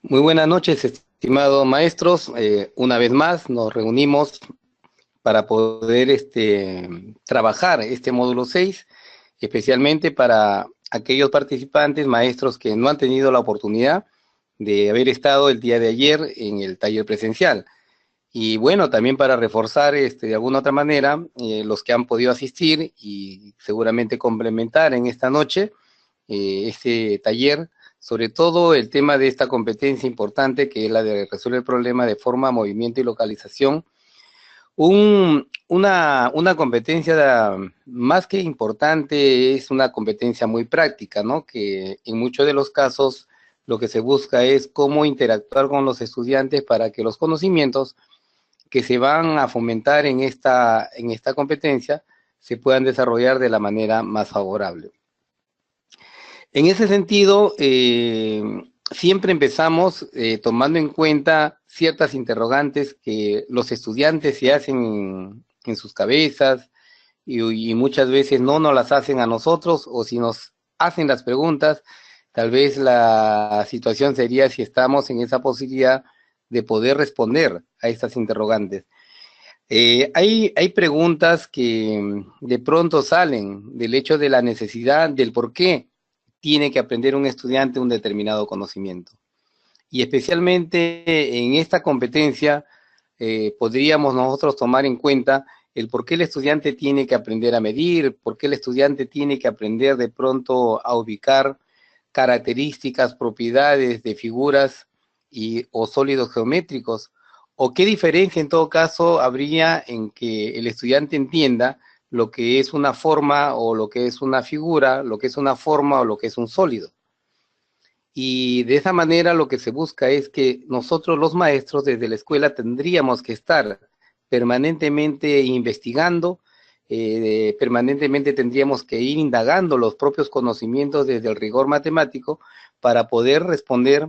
Muy buenas noches, estimados maestros. Una vez más nos reunimos para poder trabajar este módulo 6, especialmente para aquellos participantes, maestros que no han tenido la oportunidad de haber estado el día de ayer en el taller presencial. Y bueno, también para reforzar de alguna otra manera los que han podido asistir y seguramente complementar en esta noche este taller, sobre todo el tema de esta competencia importante que es la de resolver el problema de forma, movimiento y localización. Una competencia más que importante, es una competencia muy práctica, ¿no? Que en muchos de los casos lo que se busca es cómo interactuar con los estudiantes para que los conocimientos que se van a fomentar en esta competencia se puedan desarrollar de la manera más favorable. En ese sentido, siempre empezamos tomando en cuenta ciertas interrogantes que los estudiantes se hacen en sus cabezas y muchas veces no nos las hacen a nosotros, o si nos hacen las preguntas, tal vez la situación sería si estamos en esa posibilidad de poder responder a estas interrogantes. Hay preguntas que de pronto salen del hecho de la necesidad del por qué tiene que aprender un estudiante un determinado conocimiento. Y especialmente en esta competencia podríamos nosotros tomar en cuenta el por qué el estudiante tiene que aprender a medir, por qué el estudiante tiene que aprender de pronto a ubicar características, propiedades de figuras o sólidos geométricos, o qué diferencia en todo caso habría en que el estudiante entienda lo que es una forma o lo que es una figura, lo que es una forma o lo que es un sólido. Y de esa manera lo que se busca es que nosotros los maestros desde la escuela tendríamos que estar permanentemente investigando, permanentemente tendríamos que ir indagando los propios conocimientos desde el rigor matemático para poder responder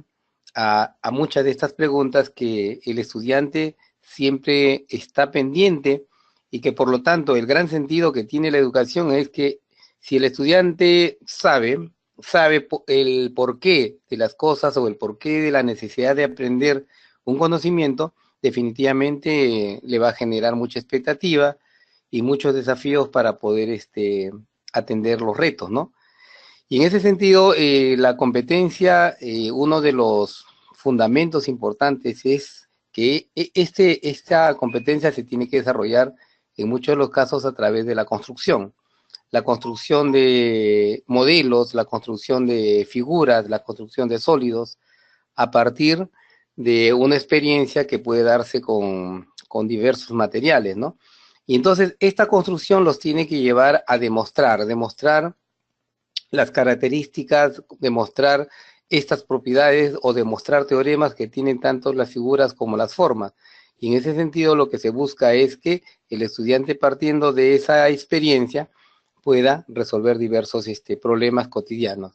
a muchas de estas preguntas que el estudiante siempre está pendiente, y que por lo tanto el gran sentido que tiene la educación es que si el estudiante sabe el porqué de las cosas o el porqué de la necesidad de aprender un conocimiento, definitivamente le va a generar mucha expectativa y muchos desafíos para poder atender los retos, ¿no? Y en ese sentido, la competencia, uno de los fundamentos importantes es que esta competencia se tiene que desarrollar en muchos de los casos a través de la construcción de modelos, la construcción de figuras, la construcción de sólidos, a partir de una experiencia que puede darse con diversos materiales, ¿no? Y entonces esta construcción los tiene que llevar a demostrar las características, demostrar estas propiedades o demostrar teoremas que tienen tanto las figuras como las formas. Y en ese sentido lo que se busca es que el estudiante, partiendo de esa experiencia, pueda resolver diversos problemas cotidianos.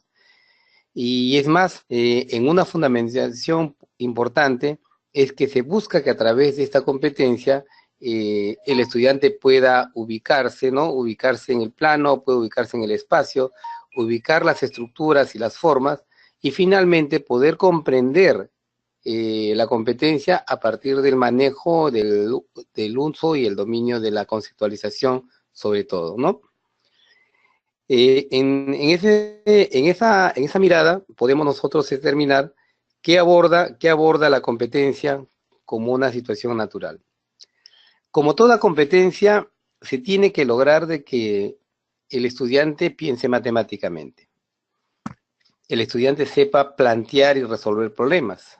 Y es más, en una fundamentación importante es que se busca que a través de esta competencia el estudiante pueda ubicarse, ¿no? Ubicarse en el plano, puede ubicarse en el espacio, ubicar las estructuras y las formas, y finalmente poder comprender la competencia a partir del manejo del uso y el dominio de la conceptualización sobre todo, ¿no? En esa mirada podemos nosotros determinar qué aborda la competencia como una situación natural. Como toda competencia, se tiene que lograr de que el estudiante piense matemáticamente, el estudiante sepa plantear y resolver problemas.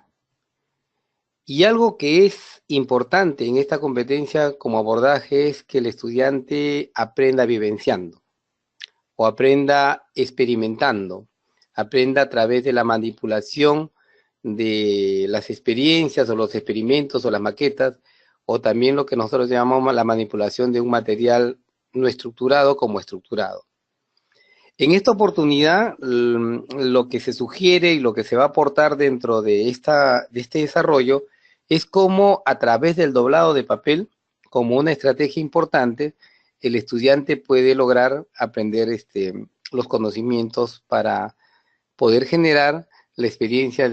Y algo que es importante en esta competencia como abordaje es que el estudiante aprenda vivenciando o aprenda experimentando, aprenda a través de la manipulación de las experiencias o los experimentos o las maquetas, o también lo que nosotros llamamos la manipulación de un material no estructurado como estructurado. En esta oportunidad, lo que se sugiere y lo que se va a aportar dentro de este desarrollo es cómo, a través del doblado de papel, como una estrategia importante, el estudiante puede lograr aprender los conocimientos para poder generar la experiencia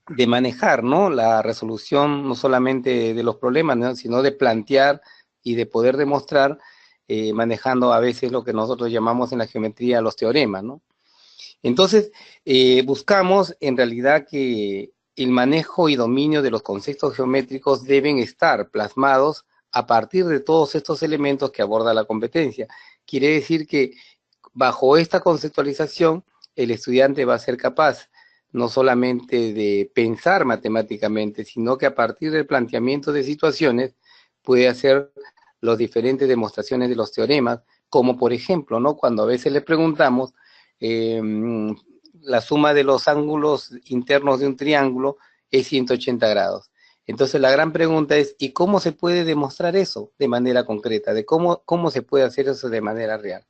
de manejar, ¿no? La resolución no solamente de los problemas, ¿no? Sino de plantear y de poder demostrar, manejando a veces lo que nosotros llamamos en la geometría los teoremas, ¿no? Entonces, buscamos en realidad que el manejo y dominio de los conceptos geométricos deben estar plasmados a partir de todos estos elementos que aborda la competencia. Quiere decir que bajo esta conceptualización, el estudiante va a ser capaz no solamente de pensar matemáticamente, sino que a partir del planteamiento de situaciones puede hacer las diferentes demostraciones de los teoremas, como por ejemplo, ¿no? Cuando a veces le preguntamos eh, la suma de los ángulos internos de un triángulo es 180 grados. Entonces la gran pregunta es, ¿y cómo se puede demostrar eso de manera concreta? De cómo se puede hacer eso de manera real.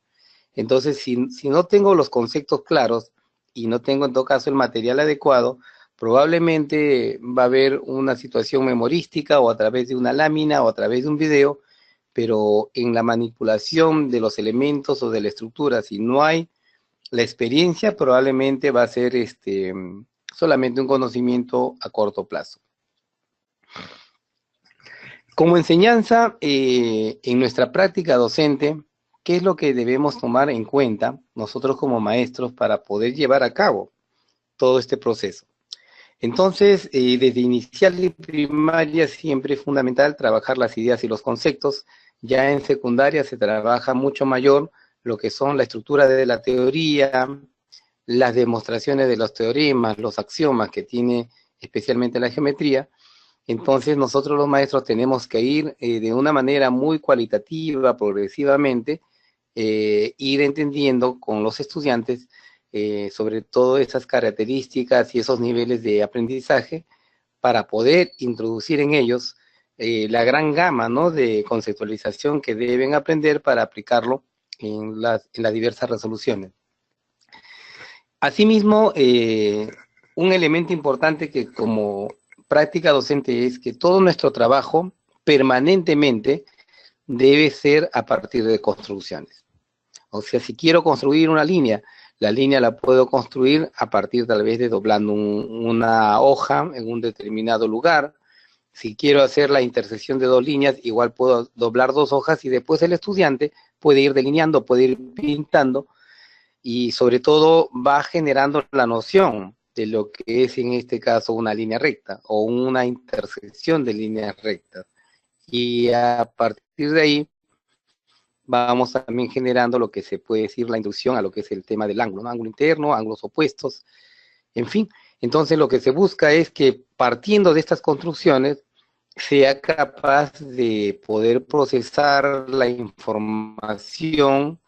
Entonces, si no tengo los conceptos claros y no tengo en todo caso el material adecuado, probablemente va a haber una situación memorística o a través de una lámina o a través de un video, pero en la manipulación de los elementos o de la estructura, si no hay la experiencia, probablemente va a ser solamente un conocimiento a corto plazo. Como enseñanza, en nuestra práctica docente, ¿qué es lo que debemos tomar en cuenta nosotros como maestros para poder llevar a cabo todo este proceso? Entonces, desde inicial y primaria siempre es fundamental trabajar las ideas y los conceptos. Ya en secundaria se trabaja mucho mayor lo que son la estructura de la teoría, las demostraciones de los teoremas, los axiomas que tiene especialmente la geometría. Entonces nosotros los maestros tenemos que ir de una manera muy cualitativa, progresivamente, ir entendiendo con los estudiantes sobre todo esas características y esos niveles de aprendizaje para poder introducir en ellos la gran gama, ¿no?, de conceptualización que deben aprender para aplicarlo en las diversas resoluciones. Asimismo, un elemento importante que como práctica docente es que todo nuestro trabajo permanentemente debe ser a partir de construcciones. O sea, si quiero construir una línea, la línea la puedo construir a partir tal vez de doblando una hoja en un determinado lugar. Si quiero hacer la intersección de dos líneas, igual puedo doblar dos hojas y después el estudiante puede ir delineando, puede ir pintando y sobre todo va generando la noción de lo que es en este caso una línea recta o una intersección de líneas rectas. Y a partir de ahí vamos también generando lo que se puede decir la inducción a lo que es el tema del ángulo, ¿no? Ángulo interno, ángulos opuestos, en fin. Entonces lo que se busca es que partiendo de estas construcciones sea capaz de poder procesar la información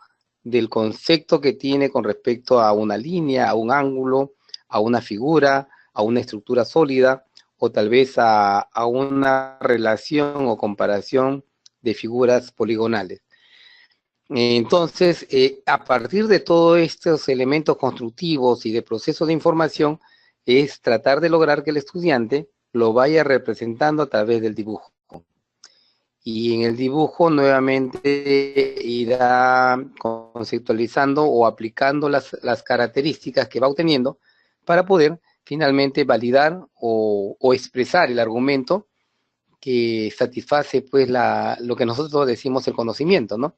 del concepto que tiene con respecto a una línea, a un ángulo, a una figura, a una estructura sólida, o tal vez a una relación o comparación de figuras poligonales. Entonces, a partir de todos estos elementos constructivos y de proceso de información, es tratar de lograr que el estudiante lo vaya representando a través del dibujo. Y en el dibujo nuevamente irá conceptualizando o aplicando las características que va obteniendo para poder finalmente validar o expresar el argumento que satisface pues lo que nosotros decimos el conocimiento, ¿no?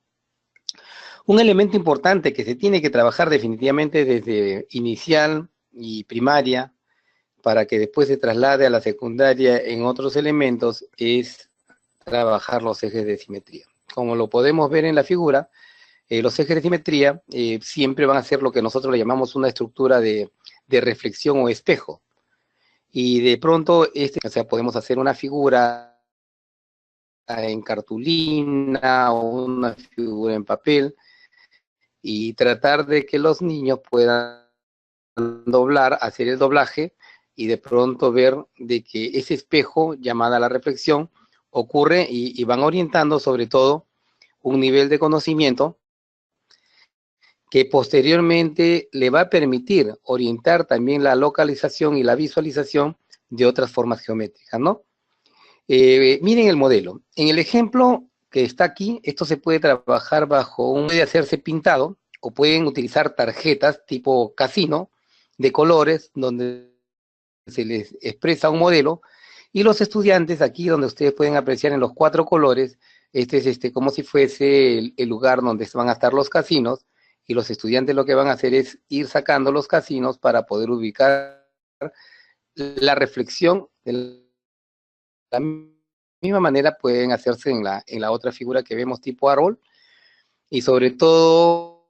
Un elemento importante que se tiene que trabajar definitivamente desde inicial y primaria para que después se traslade a la secundaria en otros elementos es trabajar los ejes de simetría. Como lo podemos ver en la figura, los ejes de simetría siempre van a ser lo que nosotros le llamamos una estructura de reflexión o espejo. Y de pronto, o sea, podemos hacer una figura en cartulina o una figura en papel y tratar de que los niños puedan doblar, hacer el doblaje y de pronto ver de que ese espejo, llamada la reflexión, ocurre y van orientando sobre todo un nivel de conocimiento que posteriormente le va a permitir orientar también la localización y la visualización de otras formas geométricas, ¿no? Miren el modelo. En el ejemplo que está aquí, esto se puede trabajar puede hacerse pintado, o pueden utilizar tarjetas tipo casino, de colores, donde se les expresa un modelo, y los estudiantes, aquí donde ustedes pueden apreciar en los 4 colores, este es como si fuese el lugar donde van a estar los casinos, y los estudiantes lo que van a hacer es ir sacando los casinos para poder ubicar la reflexión. De la misma manera pueden hacerse en la otra figura que vemos tipo árbol, y sobre todo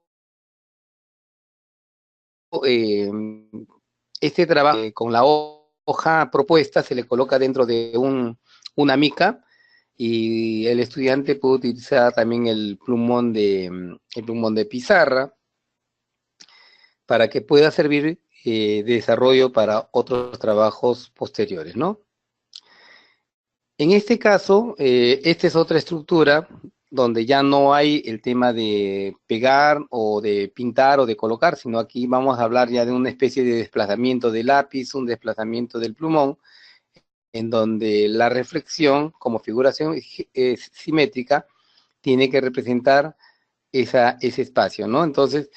este trabajo con la hoja propuesta se le coloca dentro de una mica, y el estudiante puede utilizar también el plumón de pizarra para que pueda servir de desarrollo para otros trabajos posteriores, ¿no? En este caso, esta es otra estructura donde ya no hay el tema de pegar o de pintar o de colocar, sino aquí vamos a hablar ya de una especie de desplazamiento del lápiz, un desplazamiento del plumón, en donde la reflexión como figuración simétrica tiene que representar ese espacio, ¿no? Entonces,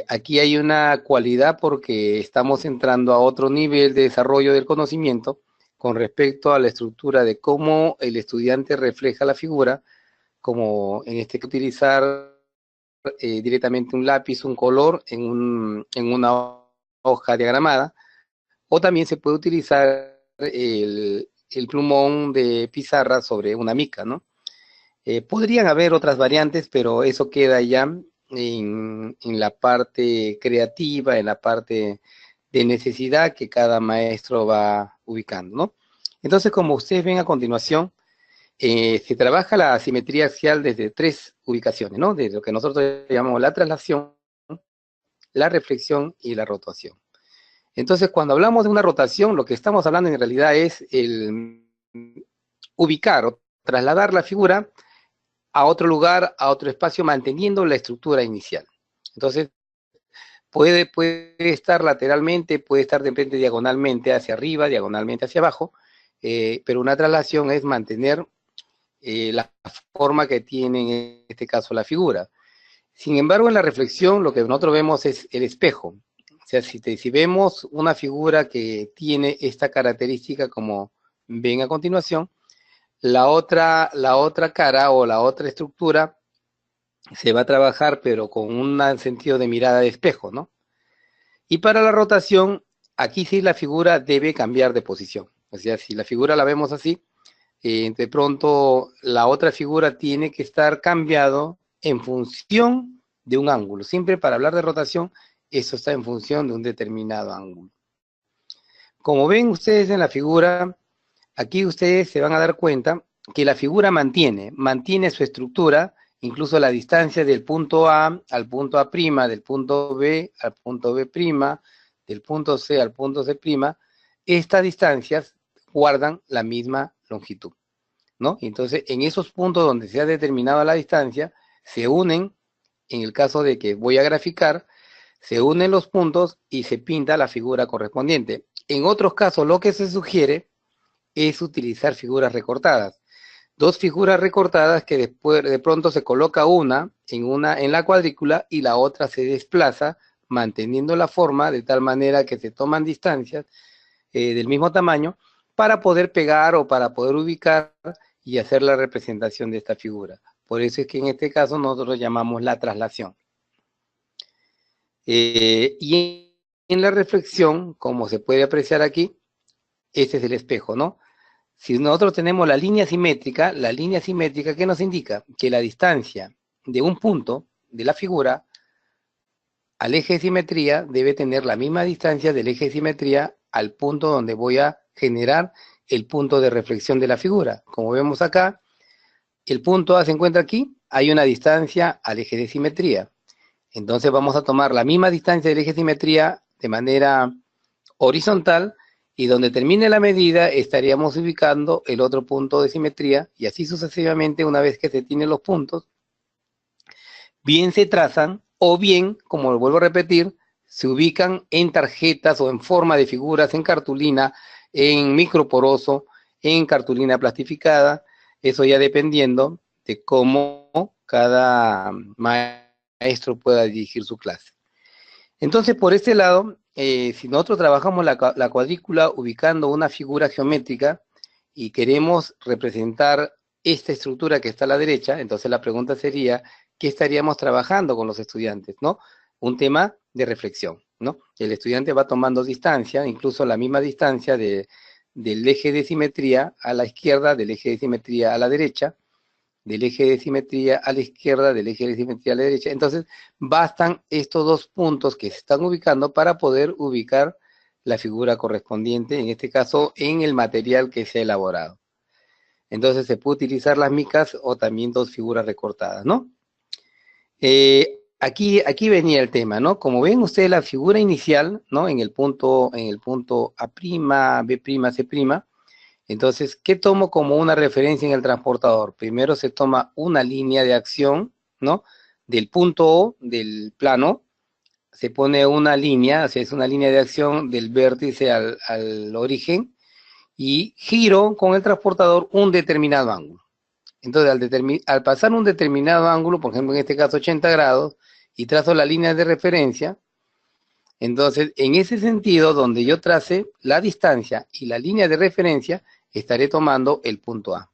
aquí hay una cualidad porque estamos entrando a otro nivel de desarrollo del conocimiento con respecto a la estructura de cómo el estudiante refleja la figura, como en este caso utilizar directamente un lápiz, un color en una hoja diagramada, o también se puede utilizar el plumón de pizarra sobre una mica, ¿no? Podrían haber otras variantes, pero eso queda ya en la parte creativa, en la parte de necesidad que cada maestro va ubicando, ¿no? Entonces, como ustedes ven a continuación, se trabaja la asimetría axial desde 3 ubicaciones, ¿no? Desde lo que nosotros llamamos la traslación, la reflexión y la rotación. Entonces, cuando hablamos de una rotación, lo que estamos hablando en realidad es el ubicar o trasladar la figura a otro lugar, a otro espacio, manteniendo la estructura inicial. Entonces, puede estar lateralmente, puede estar de repente diagonalmente hacia arriba, diagonalmente hacia abajo, pero una traslación es mantener la forma que tiene en este caso la figura. Sin embargo, en la reflexión lo que nosotros vemos es el espejo. O sea, si vemos una figura que tiene esta característica como ven a continuación, la otra cara o la otra estructura se va a trabajar, pero con un sentido de mirada de espejo, ¿no? Y para la rotación, aquí sí la figura debe cambiar de posición. O sea, si la figura la vemos así, de pronto la otra figura tiene que estar cambiado en función de un ángulo. Siempre para hablar de rotación, eso está en función de un determinado ángulo. Como ven ustedes en la figura, aquí ustedes se van a dar cuenta que la figura mantiene su estructura, incluso la distancia del punto A al punto A', del punto B al punto B', del punto C al punto C', estas distancias guardan la misma longitud, ¿no? Entonces, en esos puntos donde se ha determinado la distancia, se unen, en el caso de que voy a graficar, se unen los puntos y se pinta la figura correspondiente. En otros casos, lo que se sugiere es utilizar figuras recortadas. 2 figuras recortadas que después de pronto se coloca una en la cuadrícula y la otra se desplaza manteniendo la forma de tal manera que se toman distancias del mismo tamaño para poder pegar o para poder ubicar y hacer la representación de esta figura. Por eso es que en este caso nosotros llamamos la traslación. Y en la reflexión, como se puede apreciar aquí, este es el espejo, ¿no? Si nosotros tenemos la línea simétrica, ¿qué nos indica? Que la distancia de un punto de la figura al eje de simetría debe tener la misma distancia del eje de simetría al punto donde voy a generar el punto de reflexión de la figura. Como vemos acá, el punto A se encuentra aquí, hay una distancia al eje de simetría. Entonces vamos a tomar la misma distancia del eje de simetría de manera horizontal, y donde termine la medida estaríamos ubicando el otro punto de simetría, y así sucesivamente. Una vez que se tienen los puntos, bien se trazan o bien, como lo vuelvo a repetir, se ubican en tarjetas o en forma de figuras en cartulina, en microporoso, en cartulina plastificada, eso ya dependiendo de cómo cada maestro pueda dirigir su clase. Entonces, por este lado, si nosotros trabajamos la cuadrícula ubicando una figura geométrica y queremos representar esta estructura que está a la derecha, entonces la pregunta sería, ¿qué estaríamos trabajando con los estudiantes, no? Un tema de reflexión, ¿no? El estudiante va tomando distancia, incluso la misma distancia del eje de simetría a la izquierda, del eje de simetría a la derecha, del eje de simetría a la izquierda, del eje de simetría a la derecha. Entonces, bastan estos dos puntos que se están ubicando para poder ubicar la figura correspondiente, en este caso, en el material que se ha elaborado. Entonces, se puede utilizar las micas o también dos figuras recortadas, ¿no? Aquí venía el tema, ¿no? Como ven ustedes la figura inicial, ¿no? En el punto A', B', C', entonces, ¿qué tomo como una referencia en el transportador? Primero se toma una línea de acción, ¿no? Del punto O, del plano, se pone una línea, o sea, es una línea de acción del vértice al origen, y giro con el transportador un determinado ángulo. Entonces, al pasar un determinado ángulo, por ejemplo, en este caso 80 grados, y trazo la línea de referencia, entonces, en ese sentido, donde yo trace la distancia y la línea de referencia, estaré tomando el punto A.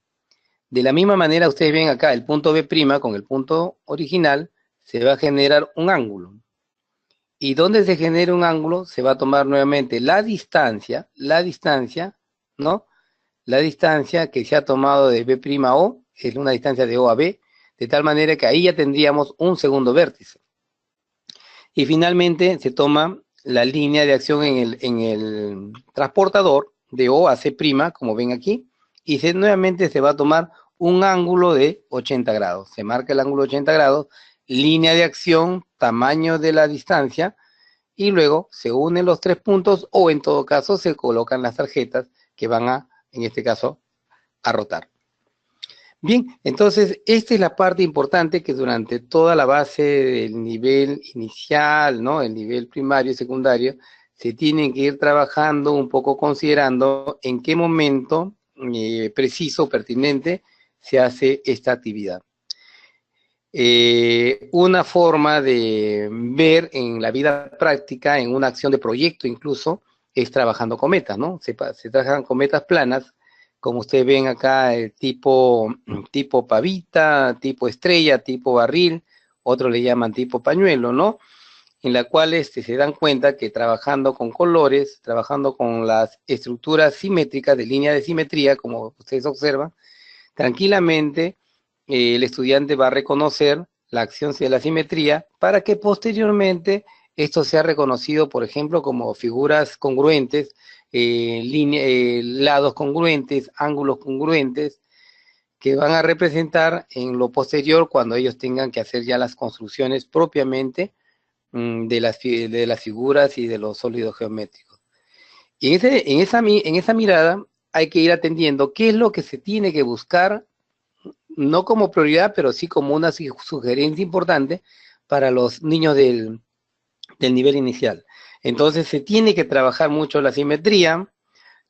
De la misma manera, ustedes ven acá el punto B' con el punto original, se va a generar un ángulo. Y donde se genera un ángulo, se va a tomar nuevamente la distancia, ¿no? La distancia que se ha tomado de B'O, es una distancia de O a B, de tal manera que ahí ya tendríamos un segundo vértice. Y finalmente se toma la línea de acción en el transportador de O a C', como ven aquí, y nuevamente se va a tomar un ángulo de 80 grados. Se marca el ángulo de 80 grados, línea de acción, tamaño de la distancia, y luego se unen los tres puntos o en todo caso se colocan las tarjetas que van a, en este caso, a rotar. Bien, entonces esta es la parte importante que durante toda la base del nivel inicial, ¿no? El nivel primario y secundario, se tienen que ir trabajando un poco considerando en qué momento preciso, pertinente, se hace esta actividad. Una forma de ver en la vida práctica, en una acción de proyecto incluso, es trabajando con metas, ¿no? Se trabajan con metas planas, como ustedes ven acá, tipo pavita, tipo estrella, tipo barril, otros le llaman tipo pañuelo, ¿no? En la cual se dan cuenta que trabajando con colores, trabajando con las estructuras simétricas de línea de simetría, como ustedes observan, tranquilamente el estudiante va a reconocer la acción de la simetría para que posteriormente esto sea reconocido, por ejemplo, como figuras congruentes, lados congruentes, ángulos congruentes, que van a representar en lo posterior cuando ellos tengan que hacer ya las construcciones propiamente de las figuras y de los sólidos geométricos. Y en esa mirada hay que ir atendiendo qué es lo que se tiene que buscar, no como prioridad, pero sí como una sugerencia importante para los niños del nivel inicial. Entonces se tiene que trabajar mucho la simetría,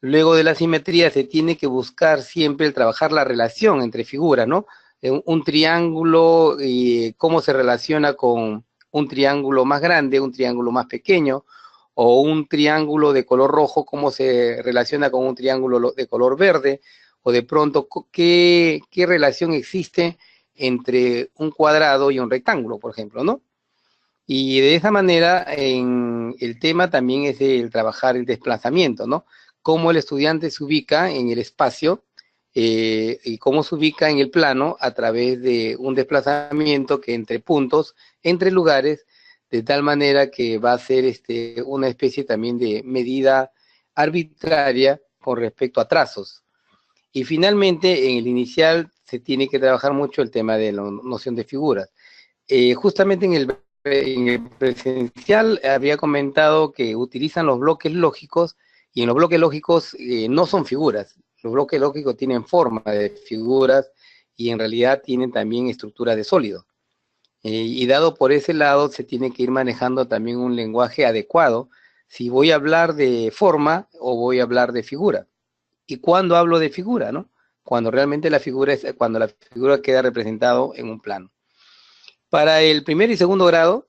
luego de la simetría se tiene que buscar siempre el trabajar la relación entre figuras, ¿no? Un triángulo, cómo se relaciona con un triángulo más grande, un triángulo más pequeño, o un triángulo de color rojo, cómo se relaciona con un triángulo de color verde, o de pronto qué relación existe entre un cuadrado y un rectángulo, por ejemplo, ¿no? Y de esa manera, el tema también es el trabajar el desplazamiento, ¿no? Cómo el estudiante se ubica en el espacio y cómo se ubica en el plano a través de un desplazamiento que entre puntos, entre lugares, de tal manera que va a ser una especie también de medida arbitraria con respecto a trazos. Y finalmente, en el inicial se tiene que trabajar mucho el tema de la noción de figuras. Justamente en el presencial había comentado que utilizan los bloques lógicos y en los bloques lógicos no son figuras. Los bloques lógicos tienen forma de figuras y en realidad tienen también estructura de sólido. Y dado por ese lado, se tiene que ir manejando también un lenguaje adecuado si voy a hablar de forma o voy a hablar de figura. ¿Y cuándo hablo de figura, no? Cuando realmente cuando la figura queda representado en un plano. Para el primer y segundo grado,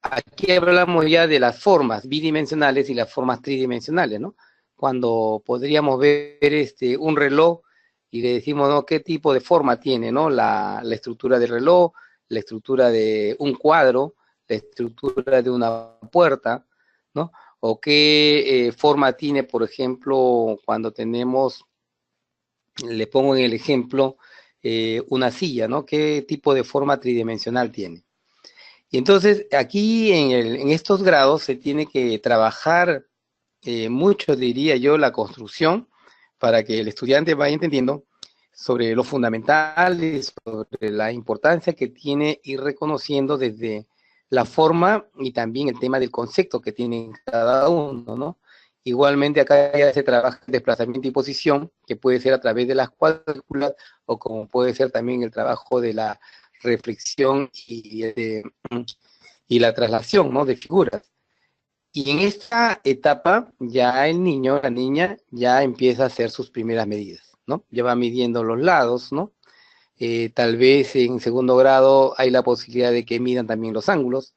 aquí hablamos ya de las formas bidimensionales y las formas tridimensionales, ¿no? Cuando podríamos ver un reloj y le decimos, ¿no?, qué tipo de forma tiene, ¿no? La estructura del reloj, la estructura de un cuadro, la estructura de una puerta, ¿no? O qué forma tiene, por ejemplo, cuando tenemos, le pongo en el ejemplo, una silla, ¿no? ¿Qué tipo de forma tridimensional tiene? Y entonces aquí en estos grados se tiene que trabajar mucho, diría yo, la construcción para que el estudiante vaya entendiendo sobre lo fundamental y sobre la importancia que tiene ir reconociendo desde la forma y también el tema del concepto que tiene cada uno, ¿no? Igualmente acá ya se trabaja el desplazamiento y posición, que puede ser a través de las cuadrículas o como puede ser también el trabajo de la reflexión y la traslación, ¿no?, de figuras. Y en esta etapa ya el niño, la niña, ya empieza a hacer sus primeras medidas, ¿no? Ya va midiendo los lados, ¿no? Tal vez en segundo grado hay la posibilidad de que midan también los ángulos,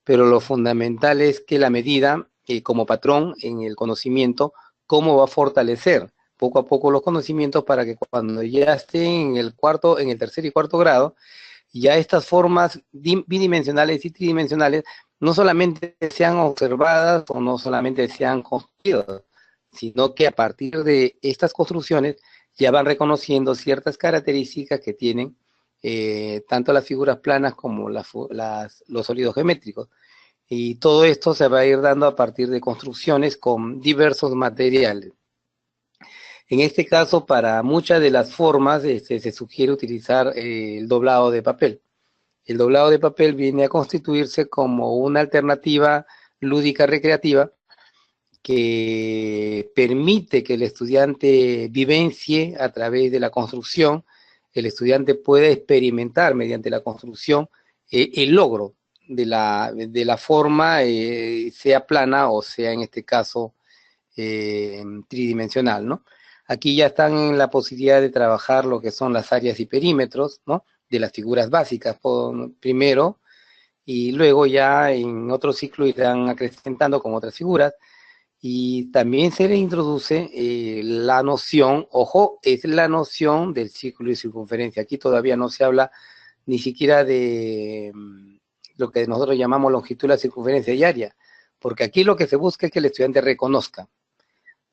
pero lo fundamental es que la medida, como patrón en el conocimiento, cómo va a fortalecer poco a poco los conocimientos para que cuando ya esté en el cuarto, en el tercer y cuarto grado, ya estas formas bidimensionales y tridimensionales no solamente sean observadas o no solamente sean construidas, sino que a partir de estas construcciones ya van reconociendo ciertas características que tienen tanto las figuras planas como los sólidos geométricos. Y todo esto se va a ir dando a partir de construcciones con diversos materiales. En este caso, para muchas de las formas se sugiere utilizar el doblado de papel. El doblado de papel viene a constituirse como una alternativa lúdica recreativa que permite que el estudiante vivencie a través de la construcción, el estudiante puede experimentar mediante la construcción el logro de la forma, sea plana o sea en este caso tridimensional, ¿no? Aquí ya están en la posibilidad de trabajar lo que son las áreas y perímetros, ¿no?, de las figuras básicas primero, y luego ya en otro ciclo irán acrecentando con otras figuras, y también se le introduce la noción, ojo, es la noción del círculo y circunferencia. Aquí todavía no se habla ni siquiera de lo que nosotros llamamos longitud, la circunferencia y área, porque aquí lo que se busca es que el estudiante reconozca,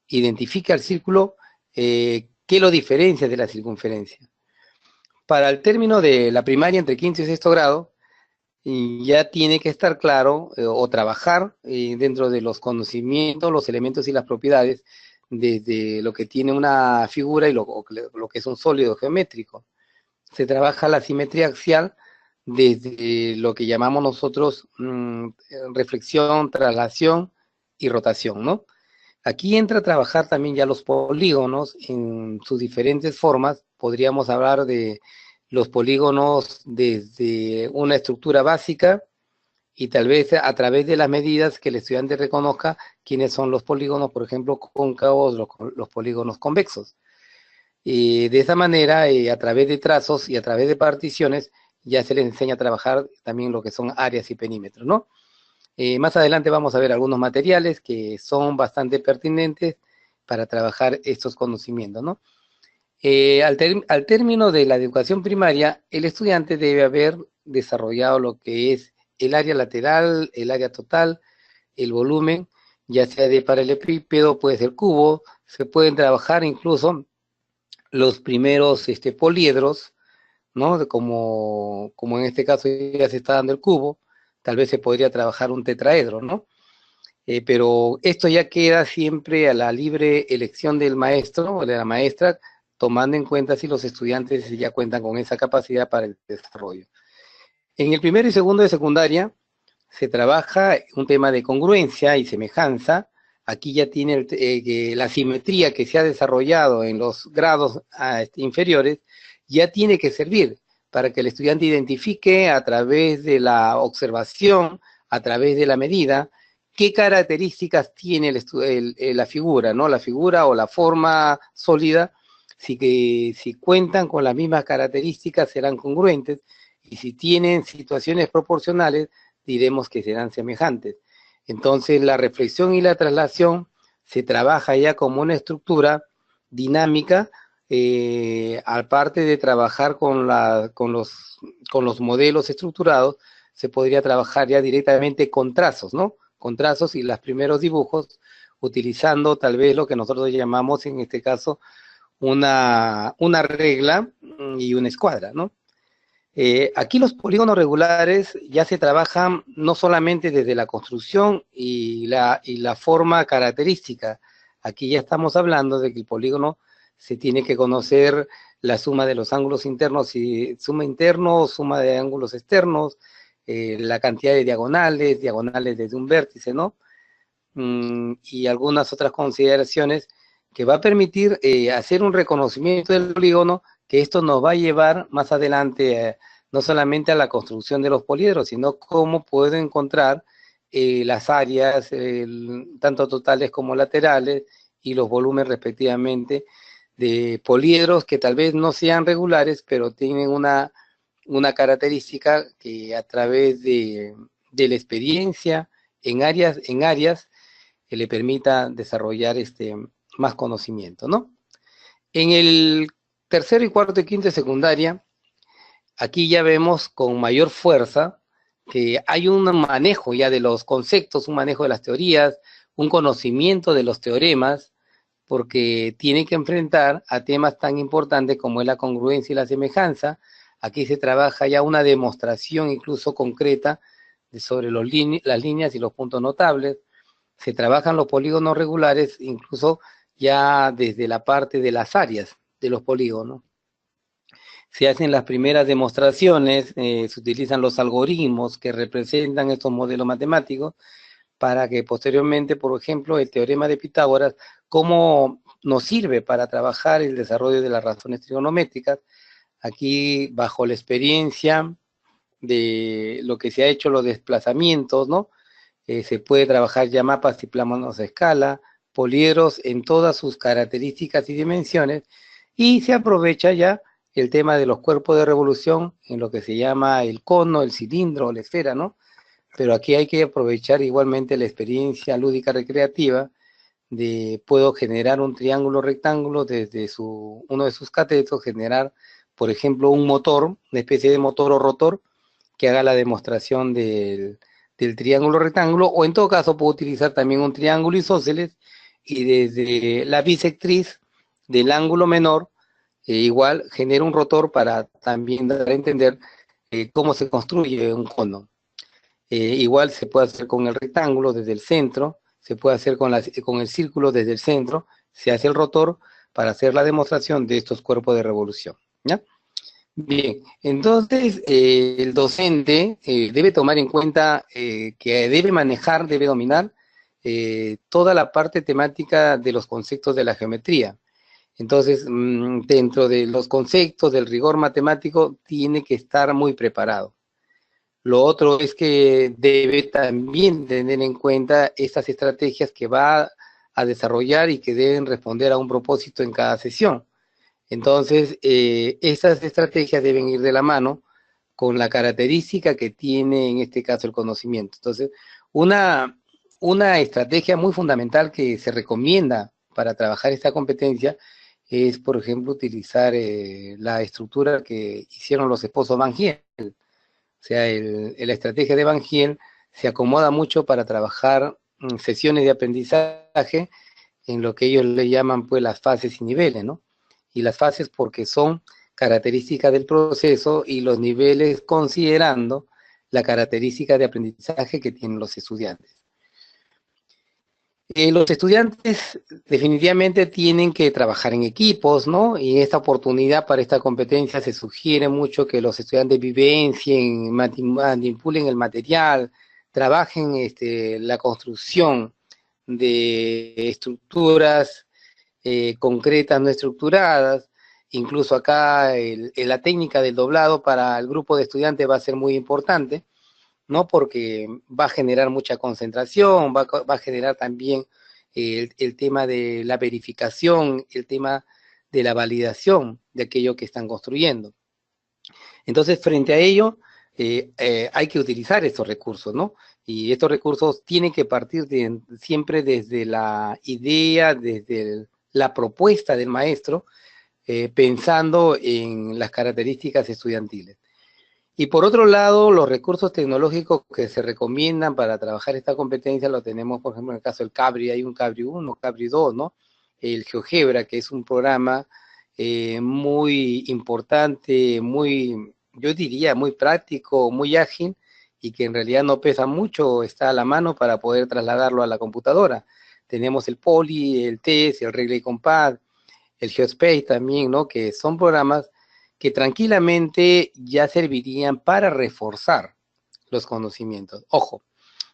identifique al círculo, qué lo diferencia de la circunferencia. Para el término de la primaria entre quinto y sexto grado, y ya tiene que estar claro o trabajar dentro de los conocimientos, los elementos y las propiedades desde lo que tiene una figura y lo que es un sólido geométrico. Se trabaja la simetría axial desde lo que llamamos nosotros reflexión, traslación y rotación, ¿no? Aquí entra a trabajar también ya los polígonos en sus diferentes formas. Podríamos hablar de los polígonos desde una estructura básica y tal vez a través de las medidas que el estudiante reconozca quiénes son los polígonos, por ejemplo, cóncavos, los polígonos convexos. De esa manera, a través de trazos y a través de particiones, ya se les enseña a trabajar también lo que son áreas y perímetros, ¿no? Más adelante vamos a ver algunos materiales que son bastante pertinentes para trabajar estos conocimientos, ¿no? Al término de la educación primaria, el estudiante debe haber desarrollado lo que es el área lateral, el área total, el volumen, ya sea de paralelepípedo, puede ser cubo, se pueden trabajar incluso los primeros poliedros, ¿no? Como en este caso ya se está dando el cubo, tal vez se podría trabajar un tetraedro, ¿no? Pero esto ya queda siempre a la libre elección del maestro o de la maestra, tomando en cuenta si los estudiantes ya cuentan con esa capacidad para el desarrollo. En el primero y segundo de secundaria se trabaja un tema de congruencia y semejanza. Aquí ya tiene la simetría que se ha desarrollado en los grados inferiores, ya tiene que servir para que el estudiante identifique a través de la observación, a través de la medida, qué características tiene la figura, ¿no? La figura o la forma sólida, si cuentan con las mismas características serán congruentes, y si tienen situaciones proporcionales, diremos que serán semejantes. Entonces la reflexión y la traslación se trabaja ya como una estructura dinámica, aparte de trabajar con los modelos estructurados, se podría trabajar ya directamente con trazos, ¿no? Con trazos y los primeros dibujos, utilizando tal vez lo que nosotros llamamos en este caso una regla y una escuadra, ¿no? Aquí los polígonos regulares ya se trabajan no solamente desde la construcción y la forma característica. Aquí ya estamos hablando de que el polígono se tiene que conocer la suma de los ángulos internos y suma interno, suma de ángulos externos, la cantidad de diagonales desde un vértice, ¿no? Y algunas otras consideraciones que va a permitir hacer un reconocimiento del polígono, que esto nos va a llevar más adelante no solamente a la construcción de los poliedros, sino cómo puedo encontrar las áreas, tanto totales como laterales, y los volúmenes respectivamente de poliedros que tal vez no sean regulares, pero tienen una característica que a través de la experiencia en áreas que le permita desarrollar más conocimiento, ¿no? En el tercero y cuarto y quinto de secundaria, aquí ya vemos con mayor fuerza que hay un manejo ya de los conceptos, un manejo de las teorías, un conocimiento de los teoremas, porque tiene que enfrentar a temas tan importantes como es la congruencia y la semejanza. Aquí se trabaja ya una demostración incluso concreta sobre las líneas y los puntos notables. Se trabajan los polígonos regulares incluso ya desde la parte de las áreas de los polígonos. Se hacen las primeras demostraciones, se utilizan los algoritmos que representan estos modelos matemáticos para que posteriormente, por ejemplo, el teorema de Pitágoras, cómo nos sirve para trabajar el desarrollo de las razones trigonométricas. Aquí, bajo la experiencia de lo que se ha hecho, los desplazamientos, ¿no? Se puede trabajar ya mapas y planos a escala, poliedros en todas sus características y dimensiones, y se aprovecha ya el tema de los cuerpos de revolución en lo que se llama el cono, el cilindro o la esfera, ¿no? Pero aquí hay que aprovechar igualmente la experiencia lúdica recreativa de puedo generar un triángulo rectángulo desde uno de sus catetos, generar, por ejemplo, un motor, una especie de motor o rotor que haga la demostración del triángulo rectángulo, o en todo caso puedo utilizar también un triángulo isósceles y desde la bisectriz del ángulo menor, igual genero un rotor para también dar a entender cómo se construye un cono. Igual se puede hacer con el rectángulo desde el centro, se puede hacer con el círculo desde el centro, se hace el rotor para hacer la demostración de estos cuerpos de revolución, ¿ya? Bien, entonces el docente debe tomar en cuenta que debe manejar, debe dominar toda la parte temática de los conceptos de la geometría. Entonces, dentro de los conceptos del rigor matemático, tiene que estar muy preparado. Lo otro es que debe también tener en cuenta estas estrategias que va a desarrollar y que deben responder a un propósito en cada sesión. Entonces, estas estrategias deben ir de la mano con la característica que tiene en este caso el conocimiento. Entonces, una estrategia muy fundamental que se recomienda para trabajar esta competencia es, por ejemplo, utilizar la estructura que hicieron los esposos Van Giel. O sea, la estrategia de Van Giel se acomoda mucho para trabajar sesiones de aprendizaje en lo que ellos le llaman pues las fases y niveles, ¿no? Y las fases porque son características del proceso y los niveles considerando la característica de aprendizaje que tienen los estudiantes. Los estudiantes definitivamente tienen que trabajar en equipos, ¿no? Y en esta oportunidad para esta competencia se sugiere mucho que los estudiantes vivencien, manipulen el material, trabajen la construcción de estructuras concretas no estructuradas. Incluso acá la técnica del doblado para el grupo de estudiantes va a ser muy importante, ¿no? Porque va a generar mucha concentración, va a generar también el tema de la verificación, el tema de la validación de aquello que están construyendo. Entonces, frente a ello, hay que utilizar estos recursos, ¿no? Y estos recursos tienen que partir siempre desde la idea, desde la propuesta del maestro, pensando en las características estudiantiles. Y por otro lado, los recursos tecnológicos que se recomiendan para trabajar esta competencia lo tenemos, por ejemplo, en el caso del CABRI, hay un CABRI 1, CABRI 2, ¿no? El GeoGebra, que es un programa muy importante, muy, yo diría, muy práctico, muy ágil, y que en realidad no pesa mucho, está a la mano para poder trasladarlo a la computadora. Tenemos el Poly, el TES, el Regle y Compad, el GeoSpace también, ¿no? Que son programas que tranquilamente ya servirían para reforzar los conocimientos. Ojo,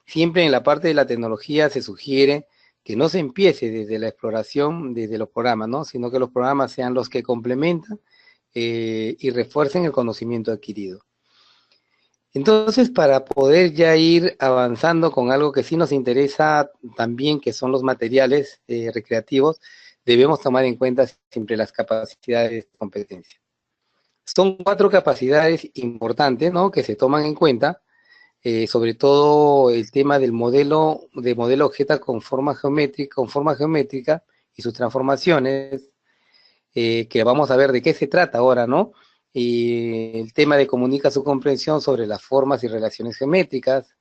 siempre en la parte de la tecnología se sugiere que no se empiece desde la exploración, desde los programas, ¿no? Sino que los programas sean los que complementan y refuercen el conocimiento adquirido. Entonces, para poder ya ir avanzando con algo que sí nos interesa también, que son los materiales recreativos, debemos tomar en cuenta siempre las capacidades de competencia. Son 4 capacidades importantes, ¿no?, que se toman en cuenta, sobre todo el tema del modelo objeto con forma geométrica y sus transformaciones, que vamos a ver de qué se trata ahora, ¿no? Y el tema de comunica su comprensión sobre las formas y relaciones geométricas,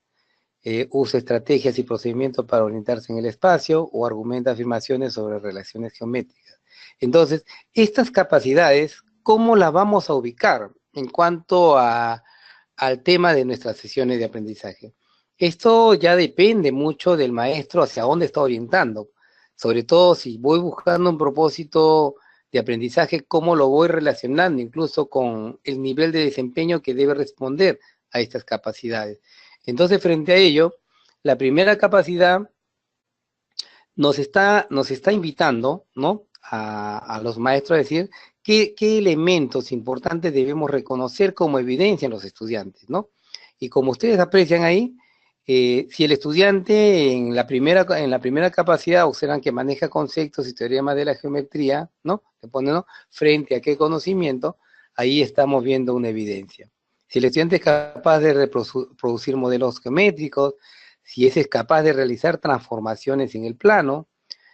usa estrategias y procedimientos para orientarse en el espacio o argumenta afirmaciones sobre relaciones geométricas. Entonces, estas capacidades, ¿cómo las vamos a ubicar en cuanto al tema de nuestras sesiones de aprendizaje? Esto ya depende mucho del maestro hacia dónde está orientando, sobre todo si voy buscando un propósito de aprendizaje, cómo lo voy relacionando incluso con el nivel de desempeño que debe responder a estas capacidades. Entonces, frente a ello, la primera capacidad nos está invitando, ¿no?, a los maestros a decir qué elementos importantes debemos reconocer como evidencia en los estudiantes, ¿no? Y como ustedes aprecian ahí, si el estudiante en la primera capacidad observan que maneja conceptos y teoremas de la geometría, ¿no?, le ponen, ¿no?, frente a qué conocimiento, ahí estamos viendo una evidencia. Si el estudiante es capaz de reproducir modelos geométricos, si es capaz de realizar transformaciones en el plano,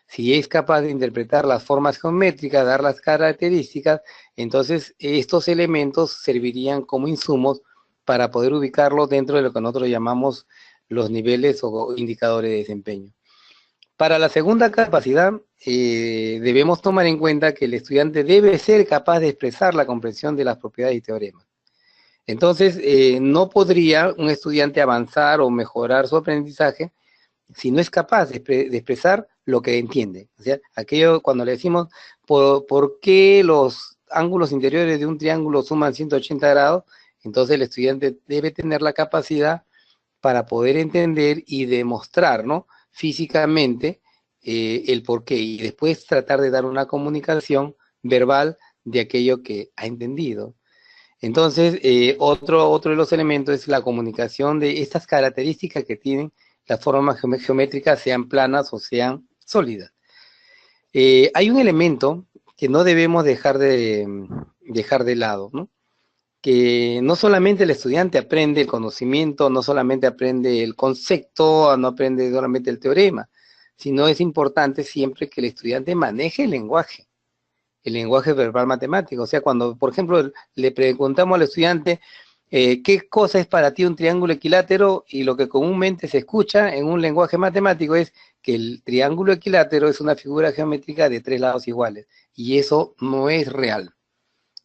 si es capaz de interpretar las formas geométricas, dar las características, entonces estos elementos servirían como insumos para poder ubicarlo dentro de lo que nosotros llamamos los niveles o indicadores de desempeño. Para la segunda capacidad, debemos tomar en cuenta que el estudiante debe ser capaz de expresar la comprensión de las propiedades y teoremas. Entonces, no podría un estudiante avanzar o mejorar su aprendizaje si no es capaz de expresar lo que entiende. O sea, aquello cuando le decimos por qué los ángulos interiores de un triángulo suman 180 grados, entonces el estudiante debe tener la capacidad para poder entender y demostrar, ¿no?, físicamente el por qué, y después tratar de dar una comunicación verbal de aquello que ha entendido. Entonces, otro de los elementos es la comunicación de estas características que tienen las formas geométricas, sean planas o sean sólidas. Hay un elemento que no debemos dejar de lado, ¿no?, que no solamente el estudiante aprende el conocimiento, no solamente aprende el concepto, no aprende solamente el teorema, sino es importante siempre que el estudiante maneje el lenguaje verbal matemático. O sea, cuando, por ejemplo, le preguntamos al estudiante qué cosa es para ti un triángulo equilátero, y lo que comúnmente se escucha en un lenguaje matemático es que el triángulo equilátero es una figura geométrica de 3 lados iguales, y eso no es real.